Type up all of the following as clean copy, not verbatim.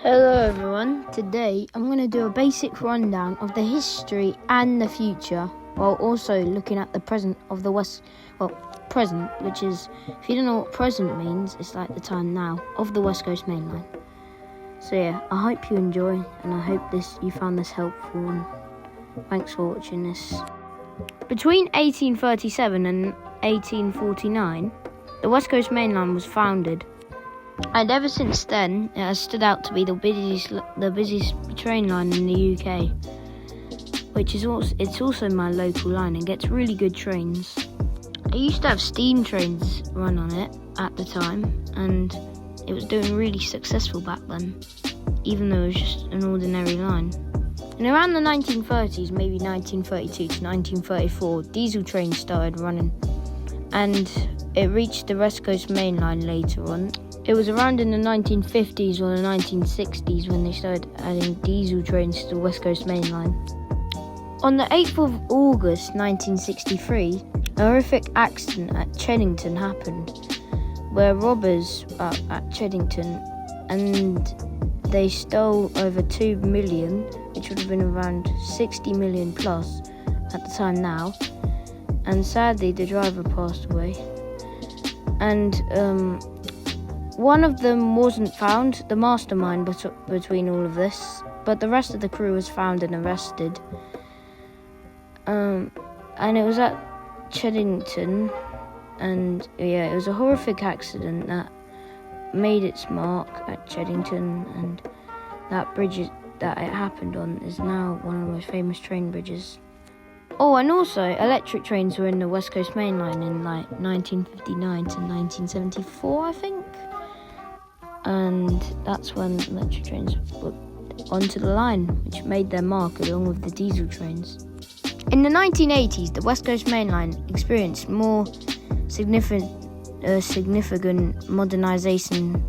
Hello everyone, today I'm going to do a basic rundown of the history and the future while also looking at the present of the present, which is, if you don't know what present means, it's like the time now of the West Coast Main Line. So yeah, I hope you enjoy and I hope you found this helpful and thanks for watching this. Between 1837 and 1849, the West Coast Main Line was founded. And ever since then, it has stood out to be the busiest train line in the UK, which is also my local line and gets really good trains. I used to have steam trains run on it at the time, and it was doing really successful back then, even though it was just an ordinary line. And around the 1930s, maybe 1932 to 1934, diesel trains started running, and it reached the West Coast Main Line later on. It was around in the 1950s or the 1960s when they started adding diesel trains to the West Coast Main Line. On the 8th of August 1963, a horrific accident at Cheddington happened, where robbers at Cheddington, and they stole over 2 million, which would have been around 60 million plus at the time now, and sadly the driver passed away. And one of them wasn't found, the mastermind between all of this, but the rest of the crew was found and arrested. And it was at Cheddington, and yeah, it was a horrific accident that made its mark at Cheddington, and that bridge that it happened on is now one of the most famous train bridges. Oh, and also electric trains were in the West Coast Main Line in like 1959 to 1974, I think. And that's when electric trains were onto the line, which made their mark along with the diesel trains. In the 1980s, the West Coast Main Line experienced more significant modernisation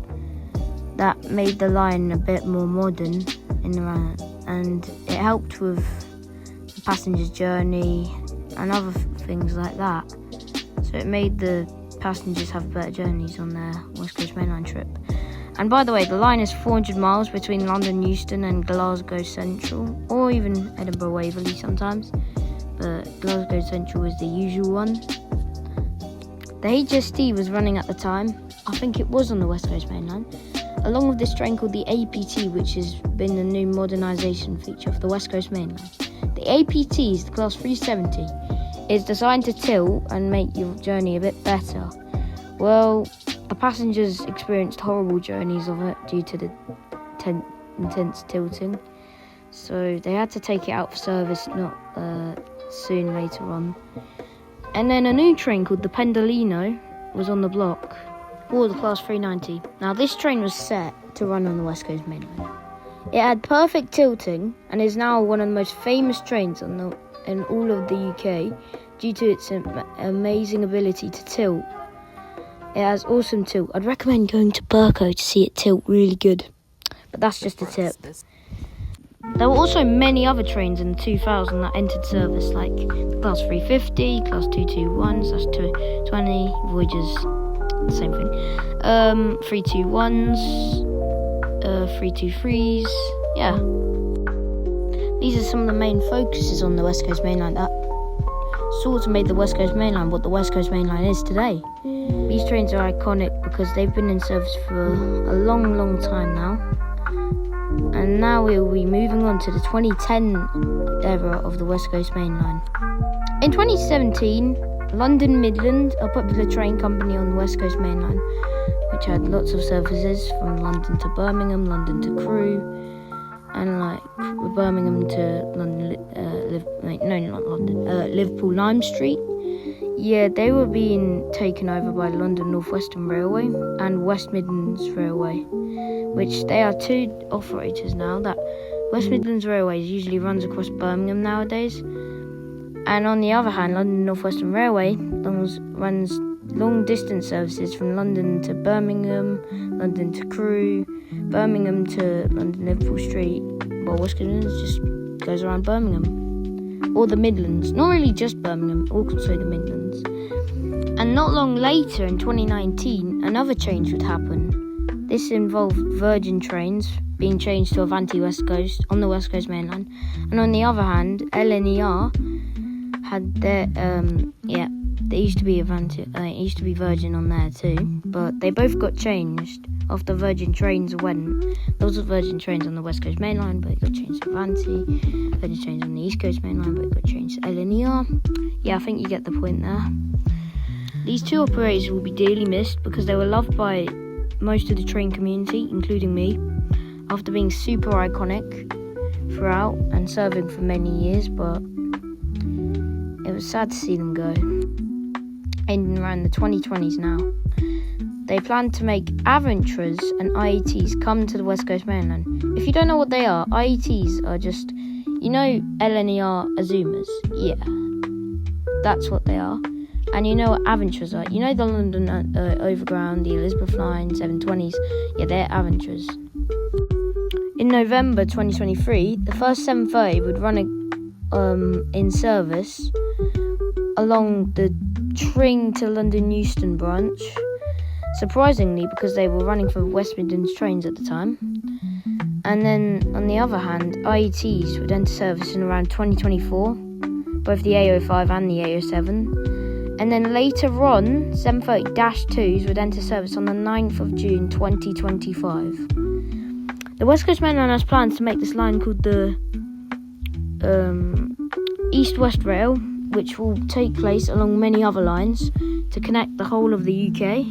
that made the line a bit more modern and it helped with the passenger's journey and other things like that. So it made the passengers have better journeys on their West Coast Main Line trip. And by the way, the line is 400 miles between London Euston and Glasgow Central, or even Edinburgh Waverley sometimes, but Glasgow Central is the usual one. The HST was running at the time. I think it was on the West Coast Main Line, along with this train called the APT, which has been the new modernisation feature of the West Coast Main Line. The APT is the Class 370. It's designed to tilt and make your journey a bit better. Well, the passengers experienced horrible journeys of it due to the intense tilting, so they had to take it out for service not soon later on. And then a new train called the Pendolino was on the block, or the Class 390. Now this train was set to run on the West Coast Main Line. It had perfect tilting and is now one of the most famous trains in all of the UK due to its amazing ability to tilt. It has awesome tilt. I'd recommend going to Burco to see it tilt really good. But that's just a tip. There were also many other trains in the 2000 that entered service, like Class 350, Class 221, Class 220, Voyagers, same thing. 321s, 323s, yeah. These are some of the main focuses on the West Coast Main Line that sort of made the West Coast Main Line what the West Coast Main Line is today. These trains are iconic because they've been in service for a long, long time now. And now we will be moving on to the 2010 era of the West Coast Main Line. In 2017, London Midland, a popular train company on the West Coast Main Line, which had lots of services from London to Birmingham, London to Crewe, and like Birmingham to Liverpool Lime Street. Yeah, they were being taken over by London North Western Railway and West Midlands Railway, which they are two operators now. That West Midlands Railway usually runs across Birmingham nowadays, and on the other hand, London North Western Railway runs long distance services from London to Birmingham, London to Crewe, Birmingham to London Liverpool Street, while West Midlands just goes around Birmingham. Or the Midlands, not really just Birmingham, also the Midlands. And not long later, in 2019, another change would happen. This involved Virgin Trains being changed to Avanti West Coast on the West Coast main line, and on the other hand, LNER had their they used to be Avanti, it used to be Virgin on there too, but they both got changed after Virgin trains went. There was Virgin trains on the West Coast main line, but it got changed to Avanti. Virgin trains on the East Coast main line, but it got changed to LNER. Yeah, I think you get the point there. These two operators will be dearly missed because they were loved by most of the train community, including me, after being super iconic throughout and serving for many years, but it was sad to see them go. Ending around the 2020s now. They plan to make Aventras and IETs come to the West Coast mainland. If you don't know what they are, IETs are just, you know, LNER Azumas? Yeah, that's what they are. And you know what Aventras are? You know the London Overground, the Elizabeth Line, 720s? Yeah, they're Aventras. In November 2023, the first 730 would run in service along the Tring to London Euston branch, surprisingly because they were running for West Midlands trains at the time. And then on the other hand, IETs would enter service in around 2024, both the A05 and the A07. And then later on, 730-2s would enter service on the 9th of June 2025. The West Coast Main Line has plans to make this line called the East-West Rail, which will take place along many other lines to connect the whole of the UK.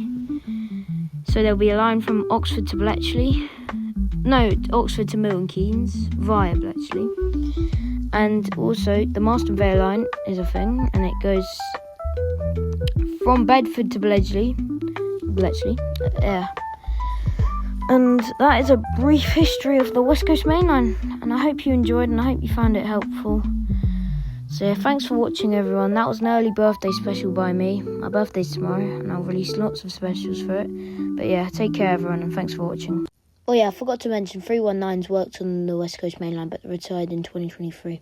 So there'll be a line from Oxford to Oxford to Milton Keynes via Bletchley. And also the Marston Vale line is a thing, and it goes from Bedford to Bletchley. Yeah. And that is a brief history of the West Coast Main Line, and I hope you enjoyed and I hope you found it helpful. So yeah, thanks for watching everyone. That was an early birthday special by me. My birthday's tomorrow and I'll release lots of specials for it. But yeah, take care everyone and thanks for watching. Oh yeah, I forgot to mention 319's worked on the West Coast Main Line but retired in 2023.